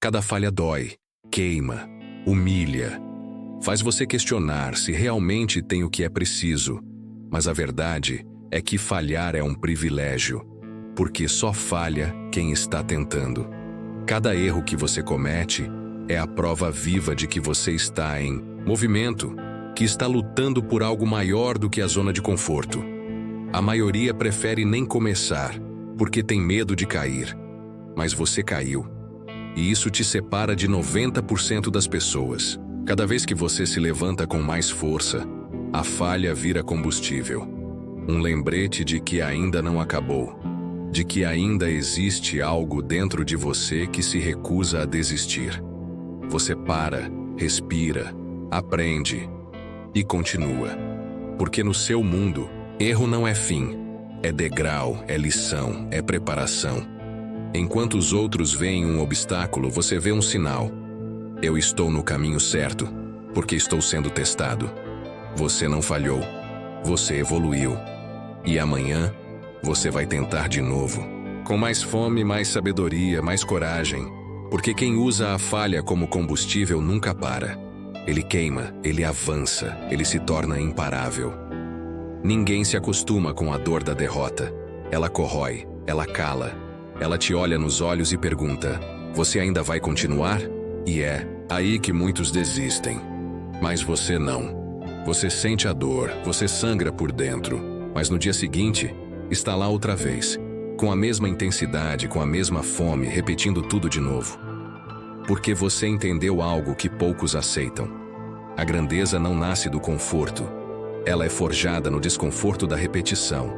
Cada falha dói, queima, humilha. Faz você questionar se realmente tem o que é preciso. Mas a verdade é que falhar é um privilégio, porque só falha quem está tentando. Cada erro que você comete é a prova viva de que você está em movimento, que está lutando por algo maior do que a zona de conforto. A maioria prefere nem começar, porque tem medo de cair. Mas você caiu. E isso te separa de 90% das pessoas. Cada vez que você se levanta com mais força, a falha vira combustível. Um lembrete de que ainda não acabou, de que ainda existe algo dentro de você que se recusa a desistir. Você para, respira, aprende e continua. Porque no seu mundo, erro não é fim, é degrau, é lição, é preparação. Enquanto os outros veem um obstáculo, você vê um sinal. Eu estou no caminho certo, porque estou sendo testado. Você não falhou, você evoluiu. E amanhã, você vai tentar de novo. Com mais fome, mais sabedoria, mais coragem. Porque quem usa a falha como combustível nunca para. Ele queima, ele avança, ele se torna imparável. Ninguém se acostuma com a dor da derrota. Ela corrói, ela cala. Ela te olha nos olhos e pergunta: você ainda vai continuar? E é aí que muitos desistem. Mas você não. Você sente a dor, você sangra por dentro. Mas no dia seguinte, está lá outra vez. Com a mesma intensidade, com a mesma fome, repetindo tudo de novo. Porque você entendeu algo que poucos aceitam. A grandeza não nasce do conforto. Ela é forjada no desconforto da repetição.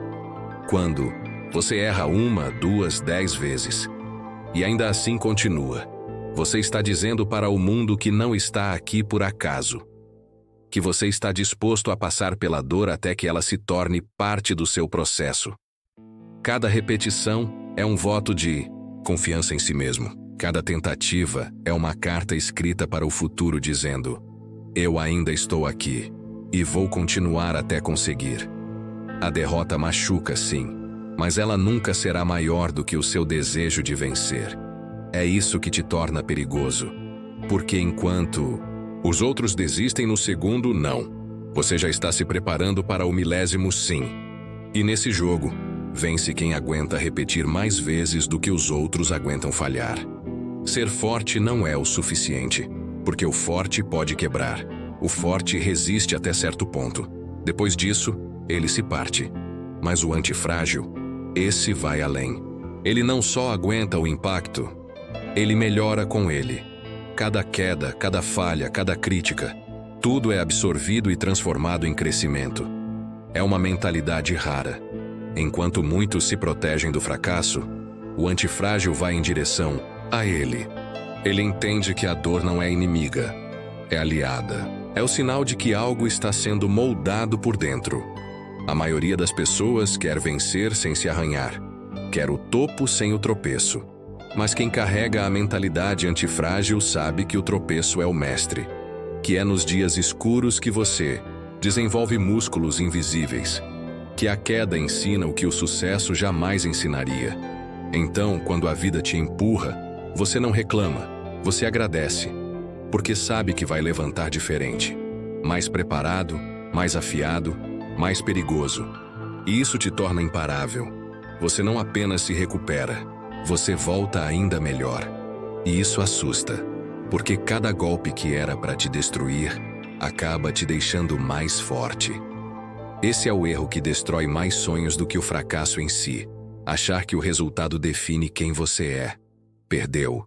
Quando você erra 1, 2, 10 vezes. E ainda assim continua. Você está dizendo para o mundo que não está aqui por acaso. Que você está disposto a passar pela dor até que ela se torne parte do seu processo. Cada repetição é um voto de confiança em si mesmo. Cada tentativa é uma carta escrita para o futuro dizendo: eu ainda estou aqui e vou continuar até conseguir. A derrota machuca, sim, mas ela nunca será maior do que o seu desejo de vencer. É isso que te torna perigoso. Porque enquanto os outros desistem no segundo não, você já está se preparando para o 1000º sim. E nesse jogo, vence quem aguenta repetir mais vezes do que os outros aguentam falhar. Ser forte não é o suficiente, porque o forte pode quebrar. O forte resiste até certo ponto. Depois disso, ele se parte. Mas o antifrágil, esse vai além. Ele não só aguenta o impacto, ele melhora com ele. Cada queda, cada falha, cada crítica, tudo é absorvido e transformado em crescimento. É uma mentalidade rara. Enquanto muitos se protegem do fracasso, o antifrágil vai em direção a ele. Ele entende que a dor não é inimiga, é aliada. É o sinal de que algo está sendo moldado por dentro. A maioria das pessoas quer vencer sem se arranhar, quer o topo sem o tropeço. Mas quem carrega a mentalidade antifrágil sabe que o tropeço é o mestre, que é nos dias escuros que você desenvolve músculos invisíveis, que a queda ensina o que o sucesso jamais ensinaria. Então, quando a vida te empurra, você não reclama, você agradece, porque sabe que vai levantar diferente, mais preparado, mais afiado, mais perigoso. E isso te torna imparável. Você não apenas se recupera, você volta ainda melhor. E isso assusta, porque cada golpe que era para te destruir acaba te deixando mais forte. Esse é o erro que destrói mais sonhos do que o fracasso em si. Achar que o resultado define quem você é. Perdeu.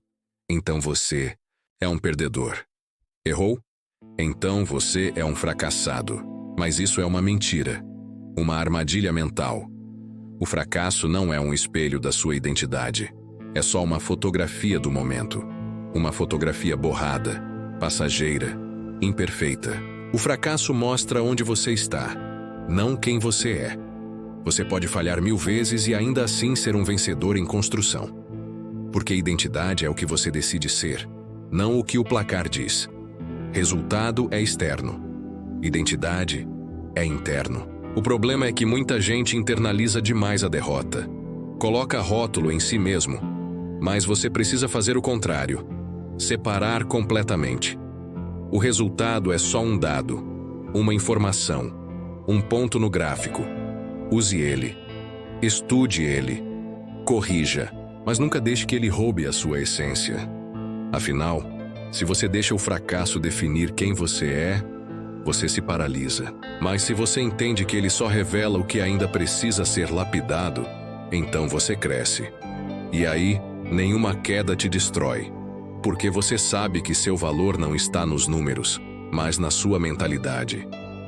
Então você é um perdedor. Errou? Então você é um fracassado. Mas isso é uma mentira. Uma armadilha mental. O fracasso não é um espelho da sua identidade. É só uma fotografia do momento. Uma fotografia borrada, passageira, imperfeita. O fracasso mostra onde você está, não quem você é. Você pode falhar 1000 vezes e ainda assim ser um vencedor em construção. Porque identidade é o que você decide ser, não o que o placar diz. Resultado é externo. Identidade é interno. O problema é que muita gente internaliza demais a derrota. Coloca rótulo em si mesmo. Mas você precisa fazer o contrário. Separar completamente. O resultado é só um dado, uma informação, um ponto no gráfico. Use ele. Estude ele. Corrija, mas nunca deixe que ele roube a sua essência. Afinal, se você deixa o fracasso definir quem você é, você se paralisa. Mas se você entende que ele só revela o que ainda precisa ser lapidado, então você cresce. E aí, nenhuma queda te destrói, porque você sabe que seu valor não está nos números, mas na sua mentalidade.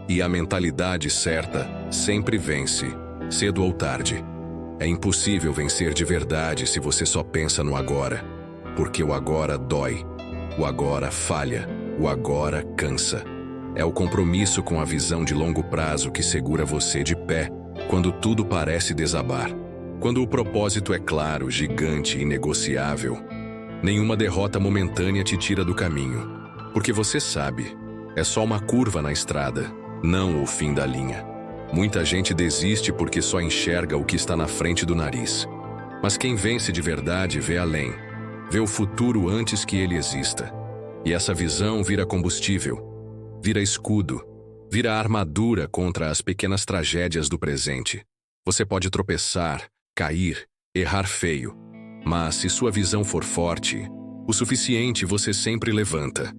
E a mentalidade certa sempre vence, cedo ou tarde. É impossível vencer de verdade se você só pensa no agora, porque o agora dói, o agora falha, o agora cansa. É o compromisso com a visão de longo prazo que segura você de pé quando tudo parece desabar. Quando o propósito é claro, gigante e inegociável, nenhuma derrota momentânea te tira do caminho. Porque você sabe, é só uma curva na estrada, não o fim da linha. Muita gente desiste porque só enxerga o que está na frente do nariz. Mas quem vence de verdade vê além, vê o futuro antes que ele exista. E essa visão vira combustível, vira escudo, vira armadura contra as pequenas tragédias do presente. Você pode tropeçar, cair, errar feio, mas se sua visão for forte, o suficiente você sempre levanta.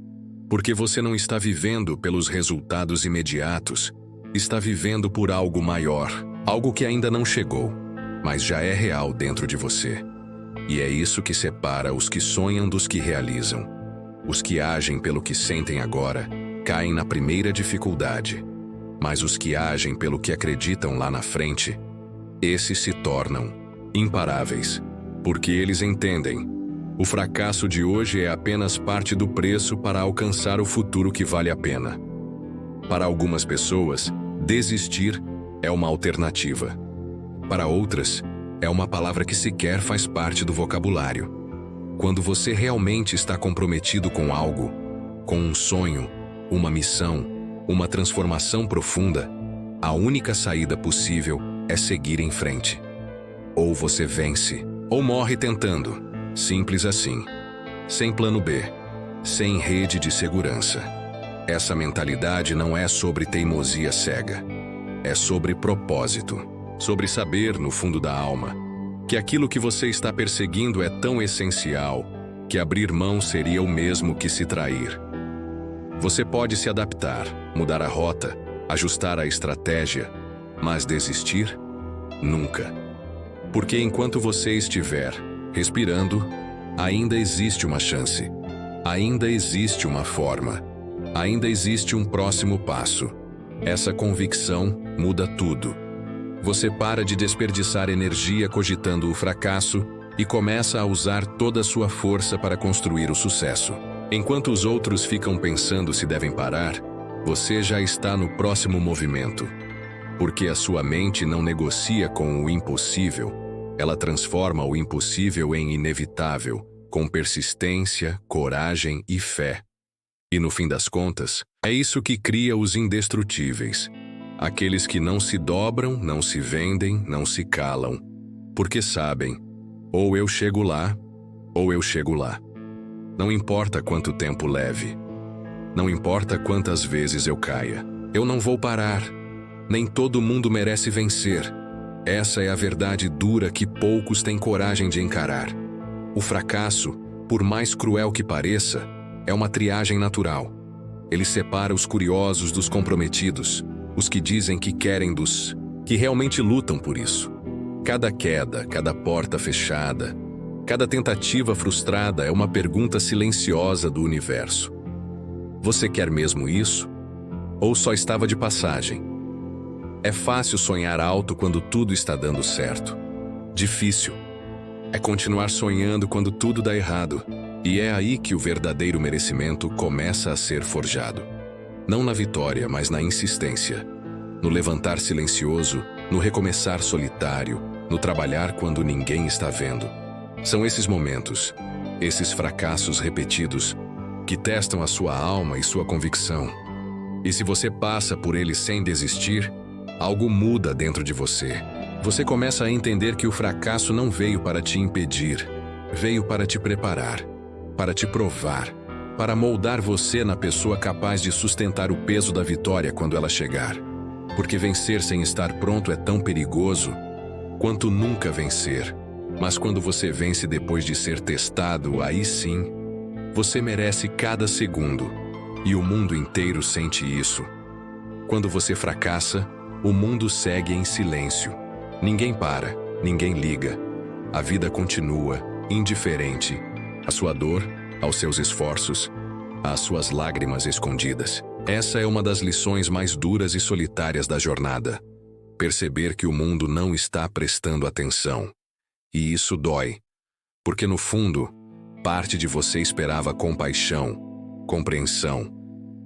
Porque você não está vivendo pelos resultados imediatos, está vivendo por algo maior, algo que ainda não chegou, mas já é real dentro de você. E é isso que separa os que sonham dos que realizam. Os que agem pelo que sentem agora caem na primeira dificuldade, mas os que agem pelo que acreditam lá na frente, esses se tornam imparáveis, porque eles entendem: o fracasso de hoje é apenas parte do preço para alcançar o futuro que vale a pena. Para algumas pessoas, desistir é uma alternativa. Para outras, é uma palavra que sequer faz parte do vocabulário. Quando você realmente está comprometido com algo, com um sonho, uma missão, uma transformação profunda, a única saída possível é seguir em frente. Ou você vence, ou morre tentando. Simples assim. Sem plano B, sem rede de segurança. Essa mentalidade não é sobre teimosia cega. É sobre propósito. Sobre saber, no fundo da alma, que aquilo que você está perseguindo é tão essencial que abrir mão seria o mesmo que se trair. Você pode se adaptar, mudar a rota, ajustar a estratégia, mas desistir? Nunca. Porque enquanto você estiver respirando, ainda existe uma chance, ainda existe uma forma, ainda existe um próximo passo. Essa convicção muda tudo. Você para de desperdiçar energia cogitando o fracasso e começa a usar toda a sua força para construir o sucesso. Enquanto os outros ficam pensando se devem parar, você já está no próximo movimento. Porque a sua mente não negocia com o impossível, ela transforma o impossível em inevitável, com persistência, coragem e fé. E no fim das contas, é isso que cria os indestrutíveis. Aqueles que não se dobram, não se vendem, não se calam. Porque sabem, ou eu chego lá, ou eu chego lá. Não importa quanto tempo leve. Não importa quantas vezes eu caia. Eu não vou parar. Nem todo mundo merece vencer. Essa é a verdade dura que poucos têm coragem de encarar. O fracasso, por mais cruel que pareça, é uma triagem natural. Ele separa os curiosos dos comprometidos, os que dizem que querem dos que realmente lutam por isso. Cada queda, cada porta fechada, cada tentativa frustrada é uma pergunta silenciosa do universo. Você quer mesmo isso? Ou só estava de passagem? É fácil sonhar alto quando tudo está dando certo. Difícil é continuar sonhando quando tudo dá errado. E é aí que o verdadeiro merecimento começa a ser forjado. Não na vitória, mas na insistência. No levantar silencioso, no recomeçar solitário, no trabalhar quando ninguém está vendo. São esses momentos, esses fracassos repetidos, que testam a sua alma e sua convicção. E se você passa por eles sem desistir, algo muda dentro de você. Você começa a entender que o fracasso não veio para te impedir, veio para te preparar. para te provar, para moldar você na pessoa capaz de sustentar o peso da vitória quando ela chegar. Porque vencer sem estar pronto é tão perigoso quanto nunca vencer. Mas quando você vence depois de ser testado, aí sim, você merece cada segundo. E o mundo inteiro sente isso. Quando você fracassa, o mundo segue em silêncio. Ninguém para, ninguém liga. A vida continua, indiferente. À sua dor, aos seus esforços, às suas lágrimas escondidas. Essa é uma das lições mais duras e solitárias da jornada. Perceber que o mundo não está prestando atenção. E isso dói. Porque no fundo, parte de você esperava compaixão, compreensão,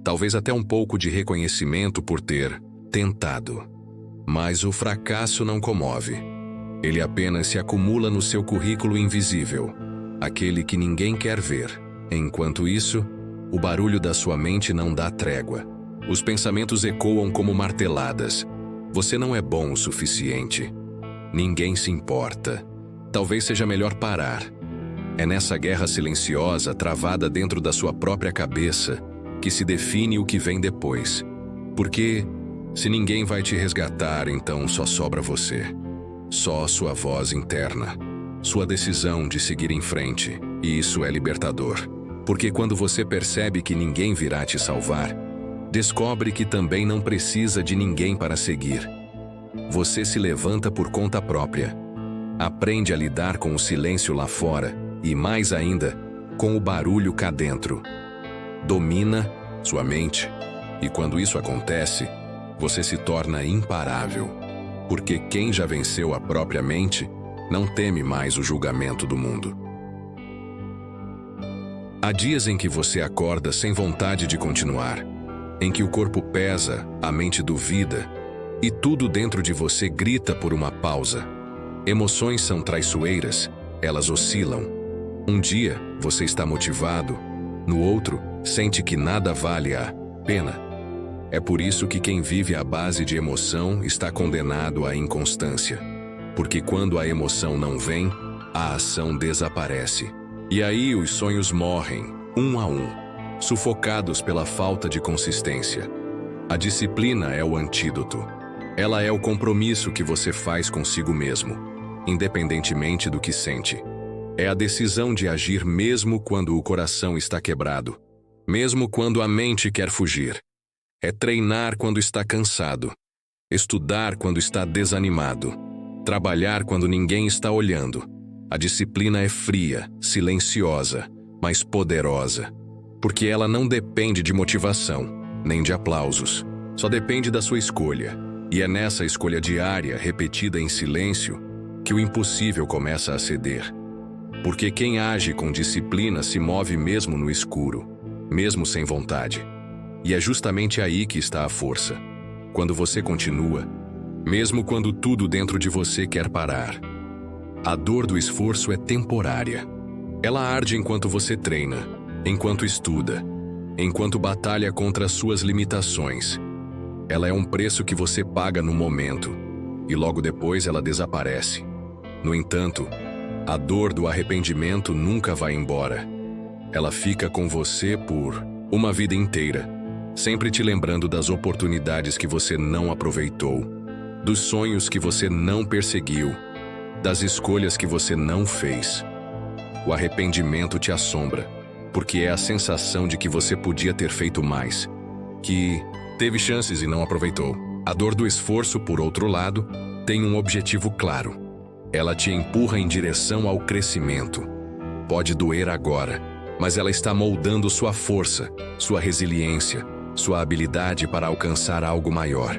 talvez até um pouco de reconhecimento por ter tentado. Mas o fracasso não comove. Ele apenas se acumula no seu currículo invisível, aquele que ninguém quer ver. Enquanto isso, o barulho da sua mente não dá trégua. Os pensamentos ecoam como marteladas. Você não é bom o suficiente. Ninguém se importa. Talvez seja melhor parar. É nessa guerra silenciosa, travada dentro da sua própria cabeça, que se define o que vem depois. Porque, se ninguém vai te resgatar, então só sobra você. Só sua voz interna. Sua decisão de seguir em frente. E isso é libertador. Porque quando você percebe que ninguém virá te salvar, descobre que também não precisa de ninguém para seguir. Você se levanta por conta própria. Aprende a lidar com o silêncio lá fora e, mais ainda, com o barulho cá dentro. Domina sua mente. E quando isso acontece, você se torna imparável. Porque quem já venceu a própria mente não teme mais o julgamento do mundo. Há dias em que você acorda sem vontade de continuar, em que o corpo pesa, a mente duvida, e tudo dentro de você grita por uma pausa. Emoções são traiçoeiras, elas oscilam. Um dia, você está motivado, no outro, sente que nada vale a pena. É por isso que quem vive à base de emoção está condenado à inconstância. Porque quando a emoção não vem, a ação desaparece. E aí os sonhos morrem, um a um, sufocados pela falta de consistência. A disciplina é o antídoto. Ela é o compromisso que você faz consigo mesmo, independentemente do que sente. É a decisão de agir mesmo quando o coração está quebrado, mesmo quando a mente quer fugir. É treinar quando está cansado, estudar quando está desanimado, trabalhar quando ninguém está olhando. A disciplina é fria, silenciosa, mas poderosa, porque ela não depende de motivação, nem de aplausos. Só depende da sua escolha. E é nessa escolha diária, repetida em silêncio, que o impossível começa a ceder. Porque quem age com disciplina se move mesmo no escuro, mesmo sem vontade. E é justamente aí que está a força. Quando você continua, mesmo quando tudo dentro de você quer parar. A dor do esforço é temporária. Ela arde enquanto você treina, enquanto estuda, enquanto batalha contra as suas limitações. Ela é um preço que você paga no momento, e logo depois ela desaparece. No entanto, a dor do arrependimento nunca vai embora. Ela fica com você por uma vida inteira, sempre te lembrando das oportunidades que você não aproveitou, dos sonhos que você não perseguiu, das escolhas que você não fez. O arrependimento te assombra, porque é a sensação de que você podia ter feito mais, que teve chances e não aproveitou. A dor do esforço, por outro lado, tem um objetivo claro. Ela te empurra em direção ao crescimento. Pode doer agora, mas ela está moldando sua força, sua resiliência, sua habilidade para alcançar algo maior.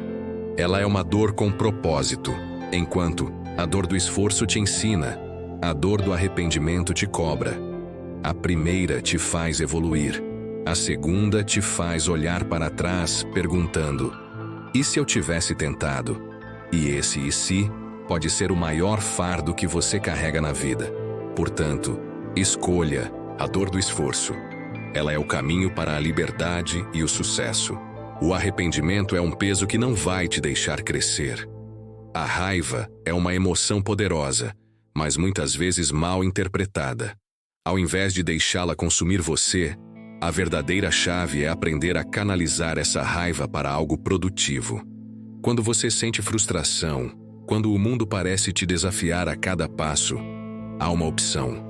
Ela é uma dor com propósito, enquanto a dor do esforço te ensina, a dor do arrependimento te cobra. A primeira te faz evoluir, a segunda te faz olhar para trás perguntando: e se eu tivesse tentado? E esse "e se" pode ser o maior fardo que você carrega na vida. Portanto, escolha a dor do esforço. Ela é o caminho para a liberdade e o sucesso. O arrependimento é um peso que não vai te deixar crescer. A raiva é uma emoção poderosa, mas muitas vezes mal interpretada. Ao invés de deixá-la consumir você, a verdadeira chave é aprender a canalizar essa raiva para algo produtivo. Quando você sente frustração, quando o mundo parece te desafiar a cada passo, há uma opção: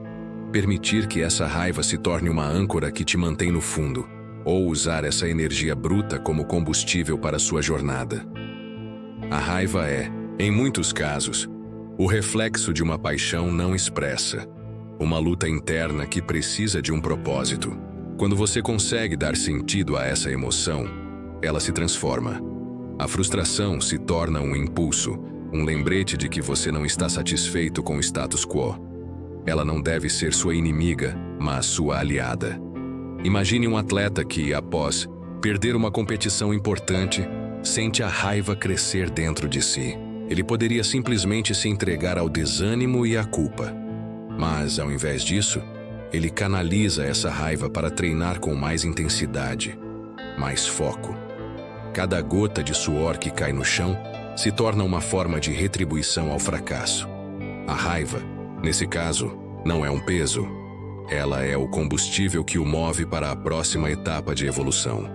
permitir que essa raiva se torne uma âncora que te mantém no fundo, ou usar essa energia bruta como combustível para sua jornada. A raiva é, em muitos casos, o reflexo de uma paixão não expressa, uma luta interna que precisa de um propósito. Quando você consegue dar sentido a essa emoção, ela se transforma. A frustração se torna um impulso, um lembrete de que você não está satisfeito com o status quo. Ela não deve ser sua inimiga, mas sua aliada. Imagine um atleta que, após perder uma competição importante, sente a raiva crescer dentro de si. Ele poderia simplesmente se entregar ao desânimo e à culpa. Mas, ao invés disso, ele canaliza essa raiva para treinar com mais intensidade, mais foco. Cada gota de suor que cai no chão se torna uma forma de retribuição ao fracasso. A raiva, nesse caso, não é um peso. Ela é o combustível que o move para a próxima etapa de evolução.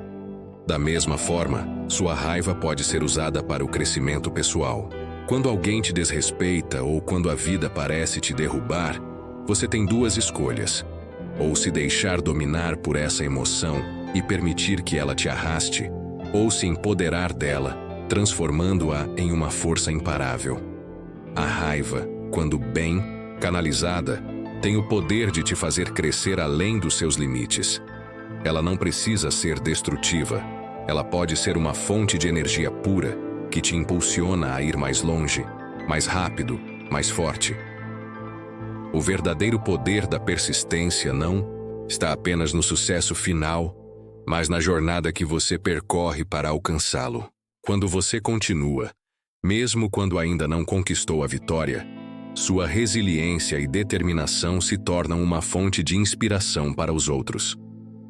Da mesma forma, sua raiva pode ser usada para o crescimento pessoal. Quando alguém te desrespeita ou quando a vida parece te derrubar, você tem duas escolhas: ou se deixar dominar por essa emoção e permitir que ela te arraste, ou se empoderar dela, transformando-a em uma força imparável. A raiva, quando bem canalizada, tem o poder de te fazer crescer além dos seus limites. Ela não precisa ser destrutiva. Ela pode ser uma fonte de energia pura que te impulsiona a ir mais longe, mais rápido, mais forte. O verdadeiro poder da persistência não está apenas no sucesso final, mas na jornada que você percorre para alcançá-lo. Quando você continua, mesmo quando ainda não conquistou a vitória, sua resiliência e determinação se tornam uma fonte de inspiração para os outros.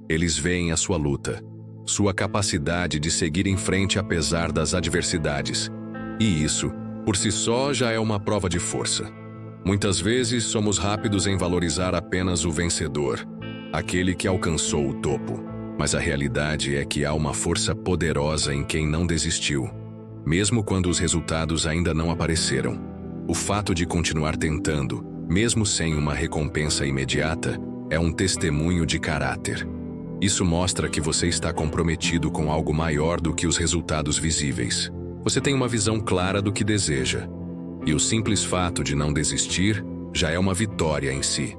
Eles veem a sua luta, sua capacidade de seguir em frente apesar das adversidades. E isso, por si só, já é uma prova de força. Muitas vezes somos rápidos em valorizar apenas o vencedor, aquele que alcançou o topo. Mas a realidade é que há uma força poderosa em quem não desistiu, mesmo quando os resultados ainda não apareceram. O fato de continuar tentando, mesmo sem uma recompensa imediata, é um testemunho de caráter. Isso mostra que você está comprometido com algo maior do que os resultados visíveis. Você tem uma visão clara do que deseja, e o simples fato de não desistir já é uma vitória em si.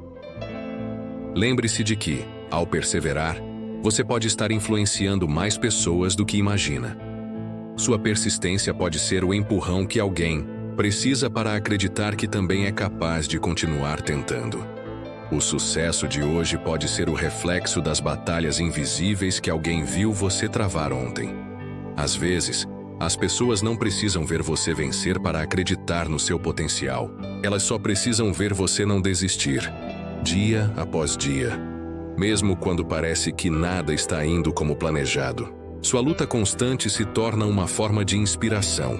Lembre-se de que, ao perseverar, você pode estar influenciando mais pessoas do que imagina. Sua persistência pode ser o empurrão que alguém precisa para acreditar que também é capaz de continuar tentando. O sucesso de hoje pode ser o reflexo das batalhas invisíveis que alguém viu você travar ontem. Às vezes, as pessoas não precisam ver você vencer para acreditar no seu potencial. Elas só precisam ver você não desistir, dia após dia. Mesmo quando parece que nada está indo como planejado, sua luta constante se torna uma forma de inspiração.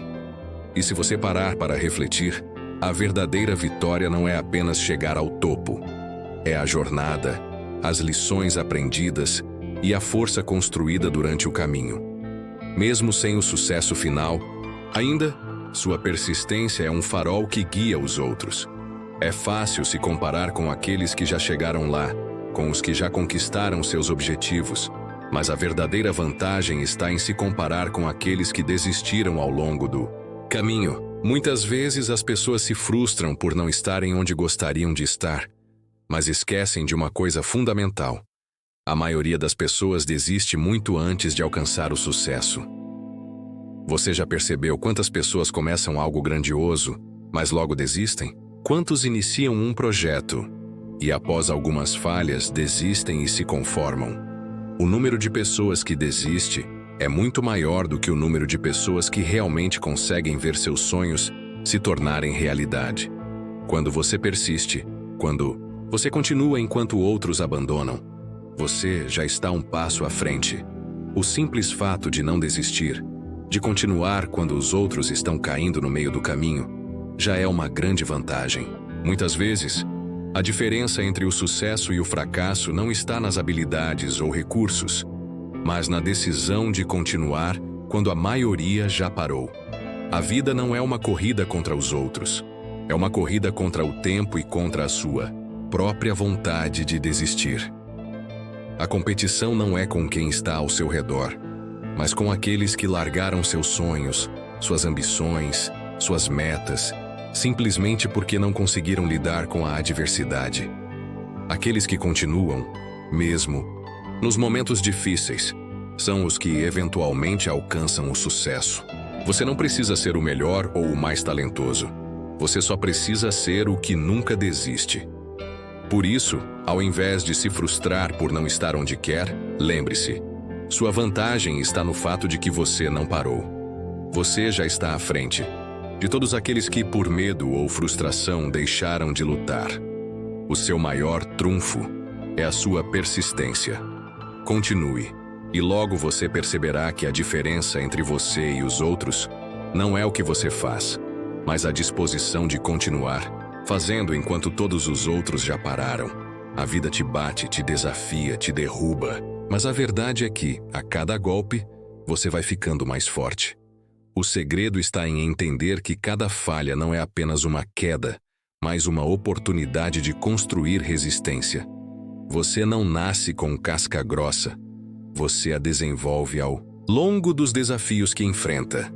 E se você parar para refletir, a verdadeira vitória não é apenas chegar ao topo. É a jornada, as lições aprendidas e a força construída durante o caminho. Mesmo sem o sucesso final, ainda, sua persistência é um farol que guia os outros. É fácil se comparar com aqueles que já chegaram lá, com os que já conquistaram seus objetivos, mas a verdadeira vantagem está em se comparar com aqueles que desistiram ao longo do caminho. Muitas vezes as pessoas se frustram por não estarem onde gostariam de estar, mas esquecem de uma coisa fundamental. A maioria das pessoas desiste muito antes de alcançar o sucesso. Você já percebeu quantas pessoas começam algo grandioso, mas logo desistem? Quantos iniciam um projeto e, após algumas falhas, desistem e se conformam? O número de pessoas que desiste é muito maior do que o número de pessoas que realmente conseguem ver seus sonhos se tornarem realidade. Quando você persiste, quando você continua enquanto outros abandonam, você já está um passo à frente. O simples fato de não desistir, de continuar quando os outros estão caindo no meio do caminho, já é uma grande vantagem. Muitas vezes, A diferença entre o sucesso e o fracasso não está nas habilidades ou recursos, mas na decisão de continuar quando a maioria já parou. A vida não é uma corrida contra os outros. É uma corrida contra o tempo e contra a sua própria vontade de desistir. A competição não é com quem está ao seu redor, mas com aqueles que largaram seus sonhos, suas ambições, suas metas, simplesmente porque não conseguiram lidar com a adversidade. Aqueles que continuam, mesmo nos momentos difíceis, são os que eventualmente alcançam o sucesso. Você não precisa ser o melhor ou o mais talentoso. Você só precisa ser o que nunca desiste. Por isso, ao invés de se frustrar por não estar onde quer, lembre-se, sua vantagem está no fato de que você não parou. Você já está à frente de todos aqueles que, por medo ou frustração, deixaram de lutar. O seu maior trunfo é a sua persistência. Continue, e logo você perceberá que a diferença entre você e os outros não é o que você faz, mas a disposição de continuar, fazendo enquanto todos os outros já pararam. A vida te bate, te desafia, te derruba, mas a verdade é que, a cada golpe, você vai ficando mais forte. O segredo está em entender que cada falha não é apenas uma queda, mas uma oportunidade de construir resistência. Você não nasce com casca grossa, você a desenvolve ao longo dos desafios que enfrenta.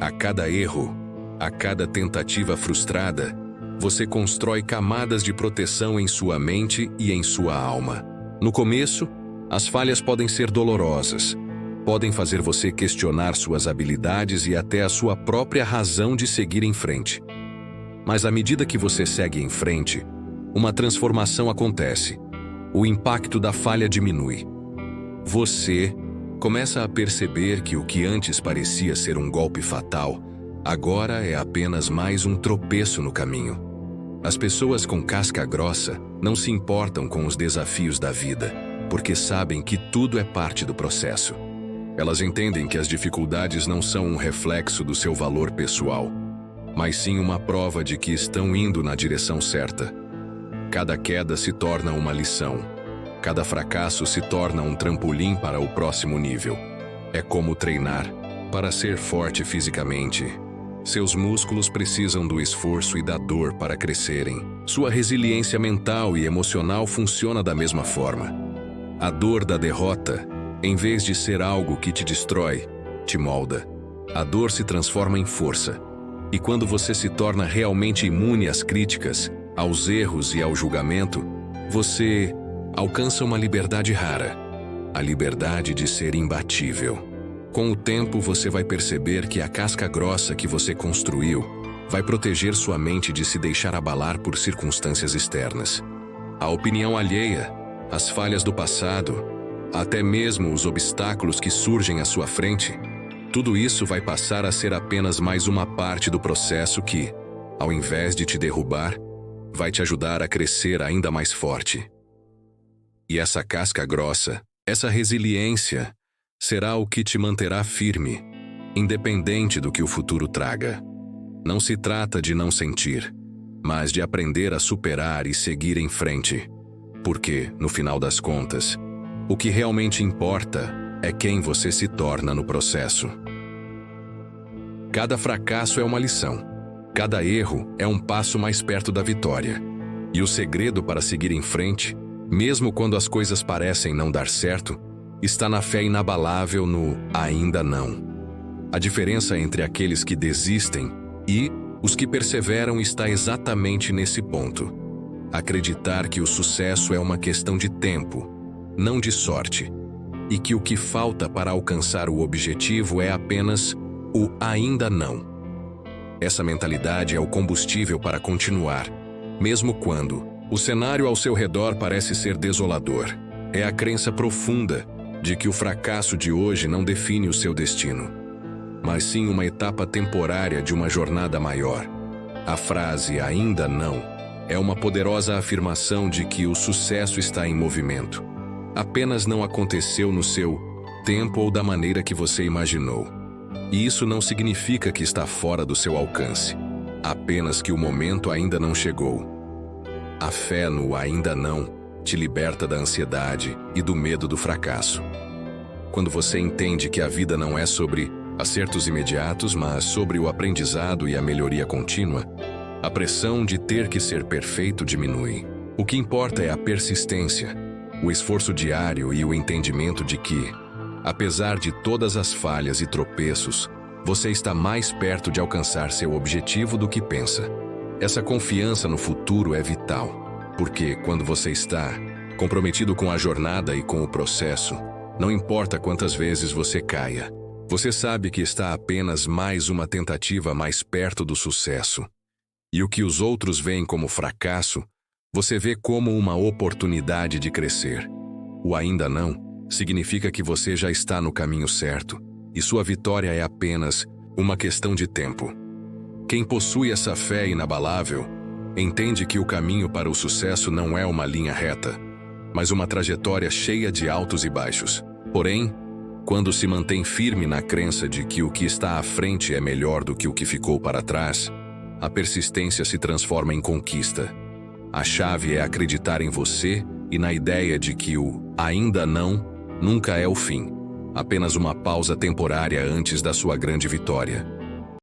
A cada erro, a cada tentativa frustrada, você constrói camadas de proteção em sua mente e em sua alma. No começo, as falhas podem ser dolorosas, podem fazer você questionar suas habilidades e até a sua própria razão de seguir em frente. Mas à medida que você segue em frente, uma transformação acontece. O impacto da falha diminui. Você começa a perceber que o que antes parecia ser um golpe fatal, agora é apenas mais um tropeço no caminho. As pessoas com casca grossa não se importam com os desafios da vida, porque sabem que tudo é parte do processo. Elas entendem que as dificuldades não são um reflexo do seu valor pessoal, mas sim uma prova de que estão indo na direção certa. Cada queda se torna uma lição. Cada fracasso se torna um trampolim para o próximo nível. É como treinar para ser forte fisicamente. Seus músculos precisam do esforço e da dor para crescerem. Sua resiliência mental e emocional funciona da mesma forma. A dor da derrota, em vez de ser algo que te destrói, te molda. A dor se transforma em força. E quando você se torna realmente imune às críticas, aos erros e ao julgamento, você alcança uma liberdade rara. A liberdade de ser imbatível. Com o tempo, você vai perceber que a casca grossa que você construiu vai proteger sua mente de se deixar abalar por circunstâncias externas. A opinião alheia, as falhas do passado, até mesmo os obstáculos que surgem à sua frente, tudo isso vai passar a ser apenas mais uma parte do processo que, ao invés de te derrubar, vai te ajudar a crescer ainda mais forte. E essa casca grossa, essa resiliência, será o que te manterá firme, independente do que o futuro traga. Não se trata de não sentir, mas de aprender a superar e seguir em frente. Porque, no final das contas, o que realmente importa é quem você se torna no processo. Cada fracasso é uma lição. Cada erro é um passo mais perto da vitória. E o segredo para seguir em frente, mesmo quando as coisas parecem não dar certo, está na fé inabalável no ainda não. A diferença entre aqueles que desistem e os que perseveram está exatamente nesse ponto. Acreditar que o sucesso é uma questão de tempo, não de sorte, e que o que falta para alcançar o objetivo é apenas o ainda não. Essa mentalidade é o combustível para continuar, mesmo quando o cenário ao seu redor parece ser desolador. É a crença profunda de que o fracasso de hoje não define o seu destino, mas sim uma etapa temporária de uma jornada maior. A frase ainda não é uma poderosa afirmação de que o sucesso está em movimento. Apenas não aconteceu no seu tempo ou da maneira que você imaginou. E isso não significa que está fora do seu alcance, apenas que o momento ainda não chegou. A fé no ainda não te liberta da ansiedade e do medo do fracasso. Quando você entende que a vida não é sobre acertos imediatos, mas sobre o aprendizado e a melhoria contínua, a pressão de ter que ser perfeito diminui. O que importa é a persistência, o esforço diário e o entendimento de que, apesar de todas as falhas e tropeços, você está mais perto de alcançar seu objetivo do que pensa. Essa confiança no futuro é vital, porque quando você está comprometido com a jornada e com o processo, não importa quantas vezes você caia, você sabe que está apenas mais uma tentativa mais perto do sucesso. E o que os outros veem como fracasso, você vê como uma oportunidade de crescer. O ainda não significa que você já está no caminho certo, e sua vitória é apenas uma questão de tempo. Quem possui essa fé inabalável entende que o caminho para o sucesso não é uma linha reta, mas uma trajetória cheia de altos e baixos. Porém, quando se mantém firme na crença de que o que está à frente é melhor do que o que ficou para trás, a persistência se transforma em conquista. A chave é acreditar em você e na ideia de que o ainda não nunca é o fim, apenas uma pausa temporária antes da sua grande vitória.